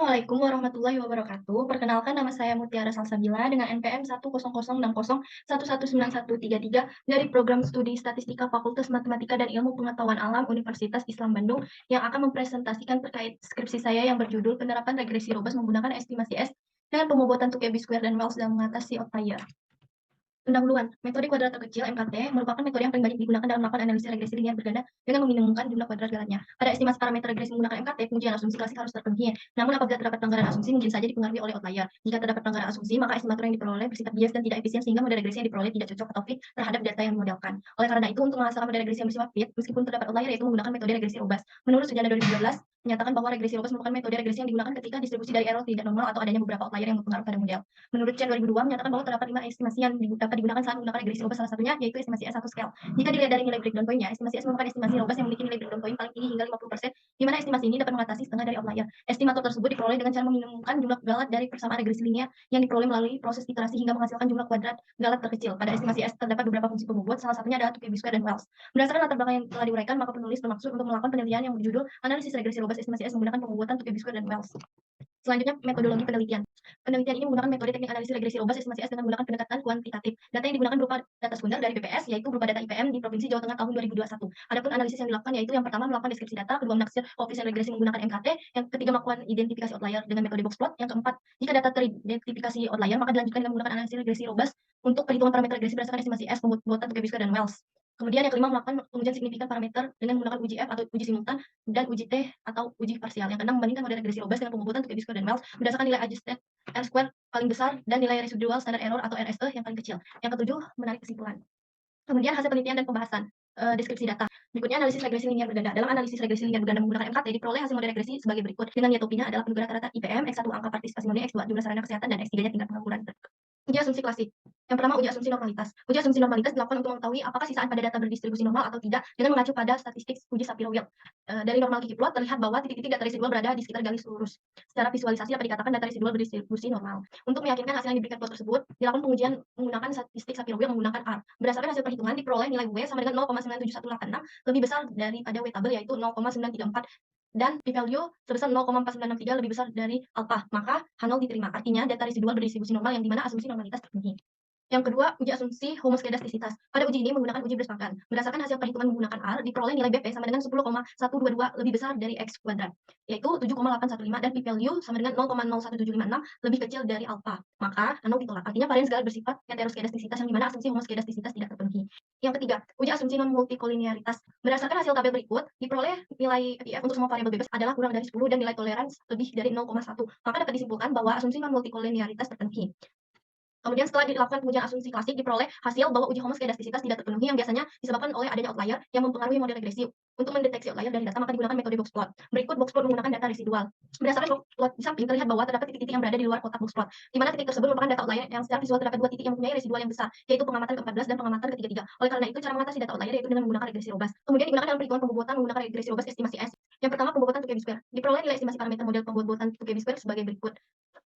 Assalamualaikum warahmatullahi wabarakatuh. Perkenalkan nama saya Mutiara Salsabila dengan NPM 1006011919133 dari Program Studi Statistika Fakultas Matematika dan Ilmu Pengetahuan Alam Universitas Islam Bandung yang akan mempresentasikan terkait skripsi saya yang berjudul Penerapan Regresi Robust Menggunakan Estimasi S dengan Pembobotan Tukey B-square dan Wells dalam Mengatasi Outlier. Pendahuluan, metode kuadrat terkecil (MKT) merupakan metode yang paling banyak digunakan dalam melakukan analisis regresi linear berganda dengan meminimumkan jumlah kuadrat galatnya. Pada estimasi parameter regresi menggunakan MKT, pengujian asumsi klasik harus terpenuhi. Namun apabila terdapat pelanggaran asumsi, mungkin saja dipengaruhi oleh outlier. Jika terdapat pelanggaran asumsi, maka estimator yang diperoleh bersifat bias dan tidak efisien sehingga model regresi yang diperoleh tidak cocok atau fit terhadap data yang dimodelkan. Oleh karena itu, untuk menghasilkan model regresi yang bersifat fit, meskipun terdapat outlier yaitu menggunakan metode regresi robust. Menurut Sujana 2012, menyatakan bahwa regresi robust merupakan metode regresi yang digunakan ketika distribusi dari error tidak normal atau adanya beberapa outlier yang berpengaruh pada model. Menurut Chen 2002 menyatakan bahwa terdapat 5 estimasi yang dapat digunakan saat menggunakan regresi robust, salah satunya yaitu estimasi S1 scale. Jika dilihat dari nilai breakdown point-nya, estimasi S merupakan estimasi robust yang memiliki nilai breakdown point paling tinggi hingga 50%, di mana estimasi ini dapat mengatasi setengah dari outlier. Estimator tersebut diperoleh dengan cara meminimumkan jumlah galat dari persamaan regresi linear yang diperoleh melalui proses iterasi hingga menghasilkan jumlah kuadrat galat terkecil. Pada estimasi S terdapat beberapa fungsi pembobot, salah satunya adalah Tukey B-square dan Wells. Berdasarkan latar belakang yang telah diuraikan, maka penulis bermaksud untuk melakukan penelitian yang berjudul Analisis Regresi Robust Estimasi S menggunakan pembobotan Tukey B-square dan Wells. Selanjutnya, metodologi penelitian. Penelitian ini menggunakan metode teknik analisis regresi robust estimasi S dengan menggunakan pendekatan kuantitatif. Data yang digunakan berupa data sekunder dari BPS, yaitu berupa data IPM di Provinsi Jawa Tengah tahun 2021. Adapun analisis yang dilakukan yaitu yang pertama melakukan deskripsi data, kedua menaksir koefisien regresi menggunakan MKT, yang ketiga melakukan identifikasi outlier dengan metode box plot, yang keempat, jika data teridentifikasi outlier maka dilanjutkan dengan menggunakan analisis regresi robust untuk perhitungan parameter regresi berdasarkan estimasi S, pembobotan Tukey B-square dan Wells. Kemudian yang kelima melakukan pengujian signifikan parameter dengan menggunakan uji F atau uji simultan dan uji T atau uji parsial. Yang keenam membandingkan model regresi robust dengan pembobotan Tukey B-square dan Wells berdasarkan nilai adjusted R square paling besar dan nilai residual standard error atau RSE yang paling kecil. Yang ketujuh, menarik kesimpulan. Kemudian hasil penelitian dan pembahasan. Deskripsi data. Berikutnya analisis regresi linear berganda. Dalam analisis regresi linear berganda menggunakan MKT diperoleh hasil model regresi sebagai berikut. Dengan nilai topinya adalah pendudukan rata-rata IPM, X1 angka partisipasi murni, X2 jumlah sarana kesehatan, dan X3-nya tingkat pengangguran. Uji asumsi klasik. Yang pertama, uji asumsi normalitas. Uji asumsi normalitas dilakukan untuk mengetahui apakah sisaan pada data berdistribusi normal atau tidak dengan mengacu pada statistik uji Shapiro-Wilk. Dari normal Gini plot terlihat bahwa titik-titik data residual berada di sekitar garis lurus. Secara visualisasi dapat dikatakan data residual berdistribusi normal. Untuk meyakinkan hasil yang diberikan plot tersebut, dilakukan pengujian menggunakan statistik Shapiro-Wilk menggunakan R. Berdasarkan hasil perhitungan, diperoleh nilai W sama dengan 0,97186 lebih besar daripada W tabel yaitu 0,934 dan p-value sebesar 0,4963 lebih besar dari alpha, maka H0 diterima. Artinya data residual berdistribusi normal yang dimana asumsi normalitas terpenuhi. Yang kedua, uji asumsi homoskedastisitas. Pada uji ini menggunakan uji Bresbakan. Berdasarkan hasil perhitungan menggunakan R, diperoleh nilai BP sama dengan 10,122 lebih besar dari X kuadrat, yaitu 7,815 dan p-value sama dengan 0,01756 lebih kecil dari alpha. Maka H0 ditolak. Artinya varians galat bersifat heteroskedastisitas yang dimana asumsi homoskedastisitas tidak terpenuhi. Yang ketiga, uji asumsi non-multikolinearitas. Berdasarkan hasil tabel berikut, diperoleh nilai PF untuk semua variabel bebas adalah kurang dari 10 dan nilai toleransi lebih dari 0,1. Maka dapat disimpulkan bahwa asumsi non-multikolinearitas terpenuhi. Kemudian setelah dilakukan pengujian asumsi klasik, diperoleh hasil bahwa uji homoskedastisitas tidak terpenuhi yang biasanya disebabkan oleh adanya outlier yang mempengaruhi model regresi. Untuk mendeteksi outlier dari data, maka digunakan metode box plot. Berikut box plot menggunakan data residual. Berdasarkan box plot di samping terlihat bahwa terdapat titik-titik yang berada di luar kotak box plot, di mana titik tersebut merupakan data outlier yang secara visual terdapat dua titik yang mempunyai residual yang besar, yaitu pengamatan ke-14 dan pengamatan ke-33. Oleh karena itu, cara mengatasi data outlier yaitu dengan menggunakan regresi robust. Kemudian digunakan dalam perhitungan pembobotan menggunakan regresi robust estimasi S. Yang pertama, pembobotan Tukey B-square. Diperoleh nilai estimasi parameter model pembobotan Tukey B-square sebagai berikut.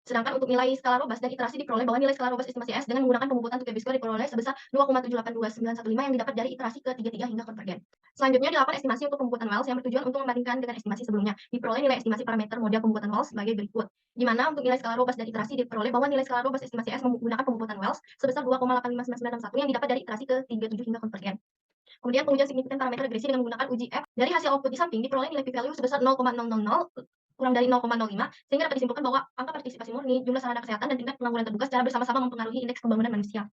Sedangkan untuk nilai skala robust dan iterasi diperoleh bahwa nilai skala robust estimasi S dengan menggunakan pembobotan Tukey B-square diperoleh sebesar 2,782915 yang didapat dari iterasi ke-33 hingga konvergen. Selanjutnya dilakukan estimasi untuk pembobotan Wells yang bertujuan untuk membandingkan dengan estimasi sebelumnya. Diperoleh nilai estimasi parameter model pembobotan Wells sebagai berikut. Di mana untuk nilai skala robust dan iterasi diperoleh bahwa nilai skala robust estimasi S menggunakan pembobotan Wells sebesar 2,859961 yang didapat dari iterasi ke-37 hingga konvergen. Kemudian pengujian signifikan parameter regresi dengan menggunakan uji F. Dari hasil output di samping diperoleh nilai p-value sebesar 0,000 kurang dari 0,05 sehingga dapat disimpulkan bahwa angka partisipasi murni, jumlah sarana kesehatan dan tingkat pengangguran terbuka secara bersama-sama mempengaruhi indeks pembangunan manusia.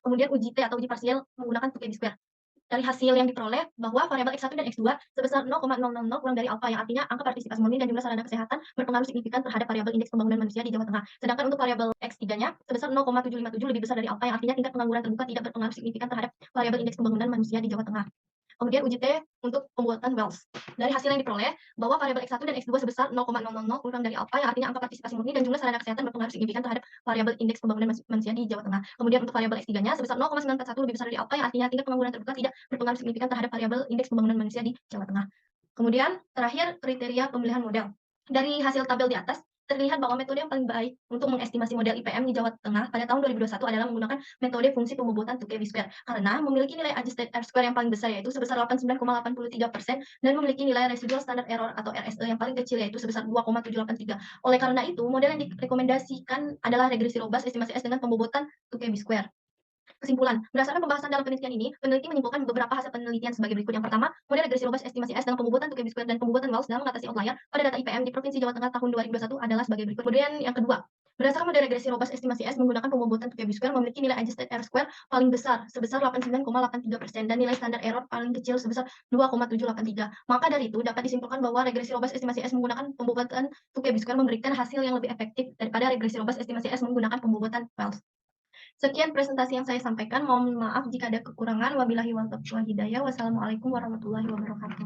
Kemudian uji T atau uji parsial menggunakan Tukey B-square. Dari hasil yang diperoleh bahwa variabel X1 dan X2 sebesar 0,000 kurang dari alpha yang artinya angka partisipasi murni dan jumlah sarana kesehatan berpengaruh signifikan terhadap variabel indeks pembangunan manusia di Jawa Tengah. Sedangkan untuk variabel X3-nya sebesar 0,757 lebih besar dari alpha yang artinya tingkat pengangguran terbuka tidak berpengaruh signifikan terhadap variabel indeks pembangunan manusia di Jawa Tengah. Kemudian uji T untuk pembuatan Wells. Dari hasil yang diperoleh bahwa variabel X1 dan X2 sebesar 0,000 kurang dari alpha yang artinya angka partisipasi murni dan jumlah sarana kesehatan berpengaruh signifikan terhadap variabel indeks pembangunan manusia di Jawa Tengah. Kemudian untuk variabel X3-nya sebesar 0,941 lebih besar dari alpha yang artinya tingkat pengangguran terbuka tidak berpengaruh signifikan terhadap variabel indeks pembangunan manusia di Jawa Tengah. Kemudian terakhir kriteria pemilihan model. Dari hasil tabel di atas Terlihat bahwa metode yang paling baik untuk mengestimasi model IPM di Jawa Tengah pada tahun 2021 adalah menggunakan metode fungsi pembobotan 2KB² karena memiliki nilai adjusted R-square yang paling besar yaitu sebesar 89,83% dan memiliki nilai residual standard error atau RSE yang paling kecil yaitu sebesar 2,783. Oleh karena itu, model yang direkomendasikan adalah regresi robust estimasi S dengan pembobotan 2KB². Kesimpulan, berdasarkan pembahasan dalam penelitian ini, peneliti menyimpulkan beberapa hasil penelitian sebagai berikut. Yang pertama, model regresi robust estimasi S dalam pembobotan 2KB² dan pembobotan Wells dalam mengatasi outlier pada data IPM di Provinsi Jawa Tengah tahun 2021 adalah sebagai berikut. Kemudian yang kedua, berdasarkan model regresi robust estimasi S menggunakan pembobotan 2KB² memiliki nilai adjusted R-square paling besar sebesar 89,83% dan nilai standar error paling kecil sebesar 2,783. Maka dari itu dapat disimpulkan bahwa regresi robust estimasi S menggunakan pembobotan 2KB² memberikan hasil yang lebih efektif daripada regresi robust estimasi S menggunakan pembobotan Wells. Sekian presentasi yang saya sampaikan. Mohon maaf jika ada kekurangan. Wabillahi taufiq wal hidayah. Wassalamualaikum warahmatullahi wabarakatuh.